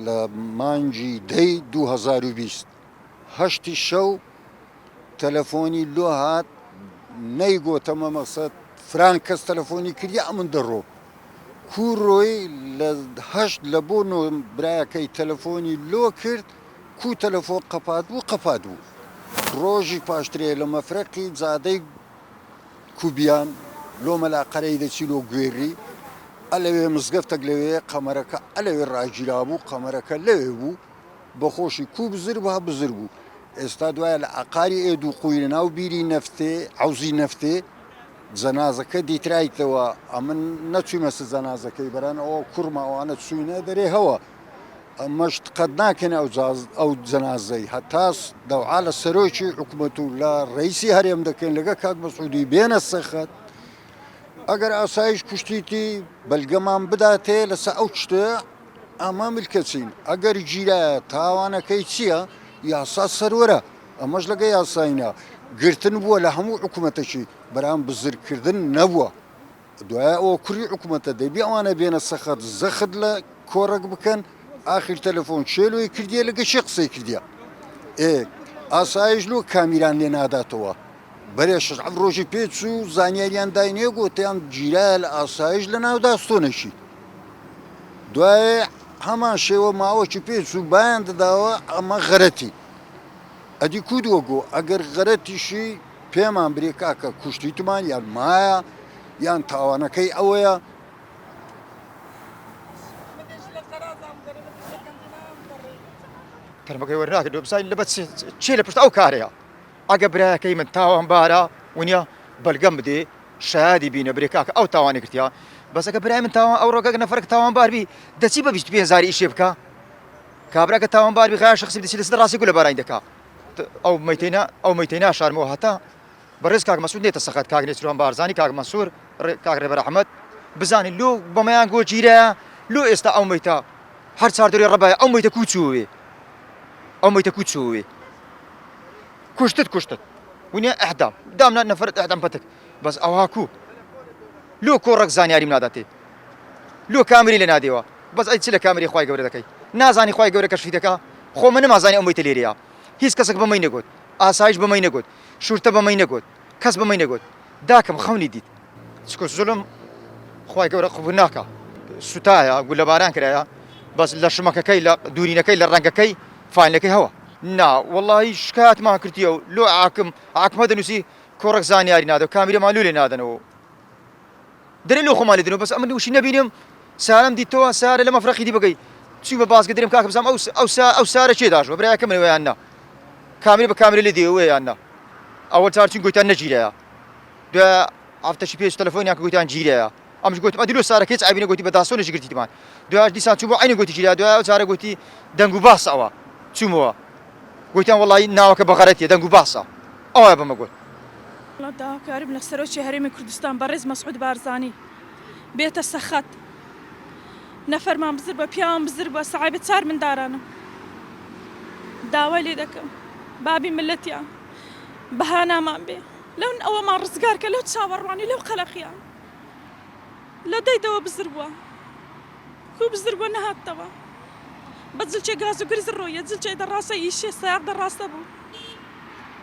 لە مانگی دەی 2020 هەشتی شەو تەلەفۆنی لۆ هات نەیگۆتەمە مەقسەد فران کەس تەلەفۆنی کردی ئەمن دەڕۆ کوڕۆی لە هەشت لە بۆ برایەکەی تەلەفۆنی لۆ کرد کو تەلەفۆن قەپات بوو ڕۆژی پاشترێ لە مەفرەقی زادەی کوبیان لۆ مەلاقەرەی دەچی لۆ گوێری ئەلەوێ مزگەفتێک لەوێ قەمەرەکە ئەلەوێ ڕاگیرا بوو قەمەرەکە لەوێ بوو بەخۆشی کو بزر بوو ئێستا دوایە لە عقاری ئێد و قوی لە ناو بیری نەفتێ عەوزی نەفتێ جەنازەکە دیترایتەوە ئەمن نەچوومە جەنازەکەی بەران ئەوە کوڕمە ئەوانە چوینە دەرێ هەوە ئەمەش قەت ناکەن ئەو جەنازەی هەتاس دەوعا لە سەرۆکی حکوومەت و لە ڕئیسی هەرێم دەکەن لەگە کاک مەسعودی بێنە سەخت ئەگەر ئاسایش کوشتیتی بەلگەمان بداتێ لەسەر ئەو شتە ئەمە ملکەچین ئەگەر گیرایە تاوانەکەی چییە یاسا سەروەرە ئەمەش لەگە یاساینە گرتن بووە لە هەموو حکوومەتەکی بەرام بزرکردن نەبووە دوایە ئەوە کوڕی حکوومەتە دەبی ئەوانە بێنە سەخت زەخت لە کۆڕک بکەن ئاخر تەلەفۆن شێلۆی کردیە لەگە شێ قسەی کردیە ئاسایش لۆ کامیران لێ ناداتەوە بەرێ شەعب ڕۆژی پێچ و زانیاریان داینێ گۆتیان گیرایە لە ئاسایش لە ناو داستۆنەشی دوایێ هەمان شێوە ماوەکی پێچ و بایان دەداوە ئەمە غەرەتی ئەدی کودووە گۆ ئەگەر غەرەتیشی پێمان برێ کاکە کوشتیتمان یان مایە یان تاوانەکەی ئەوەیە تەرمەکەی وەرناکرد بزانین لەبەر چێ لە پشت ئەو کارەیە ئەگە برایەکەی من تاوان بارە ونیە بەلگەم بدێ شایادی بینە برێ کاکە ئەو تاوانی کردیا بەسەکە برای من تاوان ئەو ڕۆگە نەفرەکە تاوان باربی دەچی بە 25,000 ئیشێ بکە کابراکە تاوان باربی خەیار شخصی بدەچی لەسەر ڕاستی گولە بارانی دەکا ئەو مەیتەینا شارمەوە هەتا بەڕێز کاک مەسعود نێتە سەخت کاک نێچروان بارزانی کاک مەنسوور کاک ڕێبەر ئەحمەد بزانین لۆ بەمەیان گۆ گیرەیە لۆ ئێستا ئەو مەیتە هەر چاردەری ڕەبایە ئەو مەیتە کوچووێ ئەو مەیتە کوچووێ کوشتت ونیە ئەحدام دامنا نەفرەت ئەحدام پەتک بەس ئەوها کو لۆ کۆڕک زانیاریم ناداتێ لۆ کامری لێ نادێەوە بەس ئەی چ لە کامری خوای گەورە دەکەی نازانی خوای گەورە کەشفی دەکا خۆ من نەمازانی ئەو مەیتە لێرەیە هیچ کەسێک بەمەی نەگوت ئاسایش بەمەی نەگوت شورتە بەمەی نەگوت کەس بەمەی نەگوت داکەم خەونی دیت چکۆ زوڵم خوای گەورە قبول ناکە سوتایە گولەباران کرایە بەس لە شمەکەکەی لە دوورینەکەی لە ڕەنگەکەی فاینەکەی هەوە نا وەڵڵاهی شکایەتمان کردیە و لۆ حاکمە دەنووسی کۆڕک زانیاری نادە و کامیرە مالوو لێ نادەنەوە دەرێ لۆ خۆمان لێدنەوە بەس ئەمە وشی نەبینم سارم دیتەوە سارە لە مەفرەقی دی بگەی چی بە بازگە دەرێم کاکە بزانم ئەو سارە چێ داژوە برایەکە منەوەیان نا کامری بە کامرە لێ دێوەیان نا ئەوە چارچین گوتیان نەگیرەیە دوای هەفتەشی پێش تەلەفۆنیان کە گوتیان گیرەیە ئەمش گوتم ئەدی لۆ سارەکەی ئابینە گوتی بە داسۆنێکی گرتیمان دوای دیسان چوو بۆ عینی گوتی گیرە دوای ئەو چارە گوتی دەنگ و باس ئەوە چوومەوە گوتیان وەڵی ناوەکە بە غەرەتیە دەنگ و باسە ئەوە بەمە گوت داواکارم لە سەرۆکی هەرێمی کوردستان بەڕێز مەسعود بارزانی بێتە سەخت نەفەرمان بزر بە پیاوان بزر بە سەعایبەت 4 منداڵانم داوای لێ دەکەم بابی ملەتیان بەهانامان بێ لەو ئەوەمان ڕزگارکە لەو چاوەڕوانی لەو قەلەقیان لە دەیدەوە بزر بووە کو بزر بووە نەهاتەوە بە جلچێ گاز و گرز ڕۆیە جلچێ دەڕاستە ئیشێ سایق دەڕاستە بوو